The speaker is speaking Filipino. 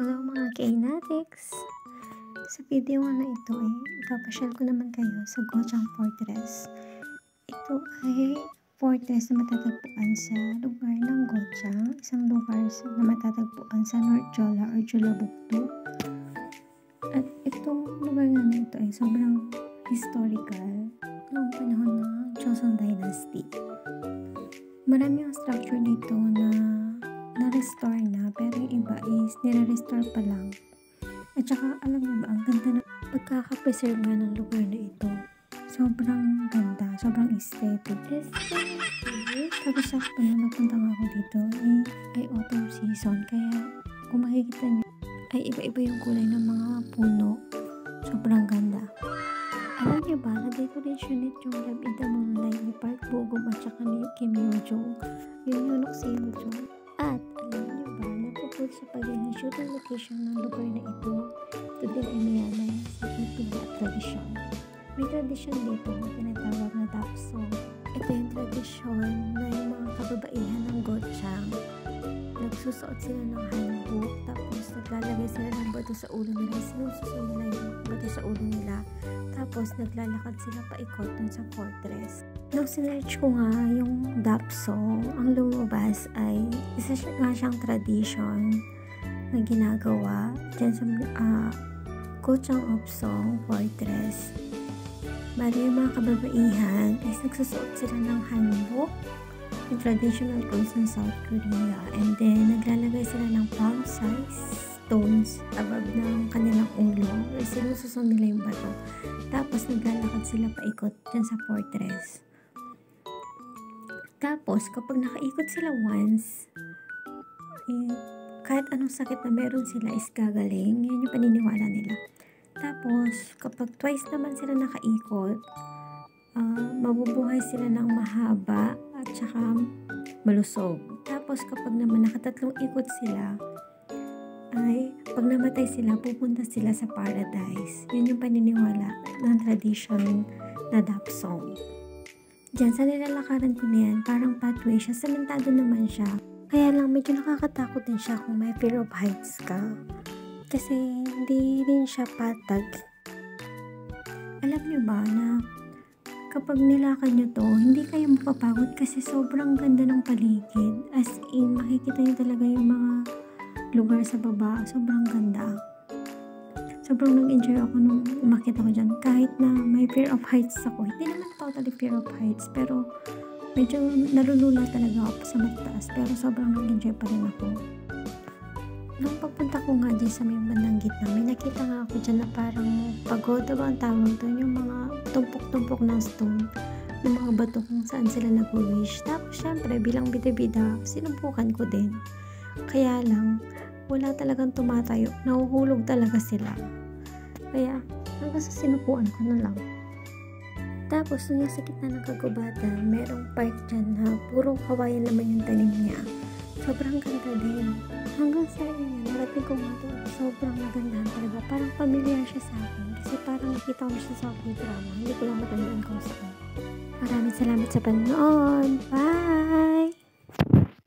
Hello mga K-natics! Sa video na ito ay ipapasyal ko naman kayo sa Gochang Fortress. Ito ay fortress na matatagpuan sa lugar ng Gochang, isang lugar na matatagpuan sa North Jola or Jeollabuk-do. At itong lugar na ito ay sobrang historical noong panahon ng Joseon Dynasty. Marami ang structure dito na na-restore na, pero yung iba is nire-restore pa lang. At saka alam niyo ba, ang ganda na pagkaka-preserve nga ng lugar na ito. Sobrang ganda, sobrang aesthetic. Tapos sakto na napunta nga ako dito ay autumn season, kaya kung makikita niyo ay iba-iba yung kulay ng mga puno. Sobrang ganda. Alam niyo ba, na-decoration nito yung Love in the Moonlight ni Park Bo-gum at saka ni Kim Yo-jong. Yun yung si Yo-jong. At alam niyo ba, napupul sa pagiging shooting location ng lugar na ito. Ito din ay mayaman sa kultura at tradisyon. May tradisyon dito na tinatawag na dapsong. Ito yung tradisyon na yung mga kababaihan ng Gochang. Nagsusuot sila ng hanbok, tapos naglalagay sila ng bato sa ulo nila. Sinususuot nila yung bato sa ulo nila. Tapos naglalakad sila paikot dun sa fortress. Nung sinerch ko nga yung dapsong, ang lumabas ay isa nga siyang tradition na ginagawa dyan sa Gochang Upsong Fortress. Bali yung mga kababaihan is nagsusuot sila ng hanbok, yung traditional clothes ng South Korea, and then naglalagay sila ng palm-sized stones above ng kanilang ulo. Sinususun nila yung bato. Tapos naglalakad sila paikot dyan sa fortress. Tapos kapag nakaikot sila once, kahit anong sakit na meron sila is gagaling. Yun yung paniniwala nila. Tapos kapag twice naman sila nakaikot, mabubuhay sila ng mahaba at saka malusog. Tapos kapag naman nakatatlong ikot sila, ay pag namatay sila, pupunta sila sa paradise. Yun yung paniniwala ng tradition na dapsong. Diyan sa nilalakaran ko na yan, parang pathway siya. Sementado naman siya. Kaya lang medyo nakakatakot din siya kung may fear of heights ka. Kasi hindi rin siya patag. Alam niyo ba na kapag nilakan nyo to, hindi kayo mapapagod kasi sobrang ganda ng paligid. As in, makikita nyo talaga yung mga lugar sa baba. Sobrang ganda. Sobrang nag-enjoy ako nung umakit ako dyan. Kahit na may fear of heights ako. Hindi naman totally fear of heights, pero medyo nalulula talaga ako sa mataas. Pero sobrang nag-enjoy pa rin ako. Nung pagpunta ko nga dyan sa may bandang gitna, may nakita nga ako dyan na parang pagoda ba ang tawag doon, yung mga tumpok-tumpok ng stone, ng mga bato kung saan sila nag-wish. Tapos syempre, bilang bida-bida, sinubukan ko din. Kaya lang, wala talagang tumatayo. Nahuhulog talaga sila. Kaya, hanggang sa sinubukan ko na lang. Tapos, nung sa gitna ng kagubatan, merong park dyan na puro kawayan naman yung tanim niya. Sobrang ganda din. Hanggang sa inyo, narating ko nga ito. Sobrang nagandahan talaga. Parang familiar siya sa akin. Kasi parang nakita ko siya sa drama. Hindi ko lang matandaan kung saan. Maraming salamat sa panonood. Bye!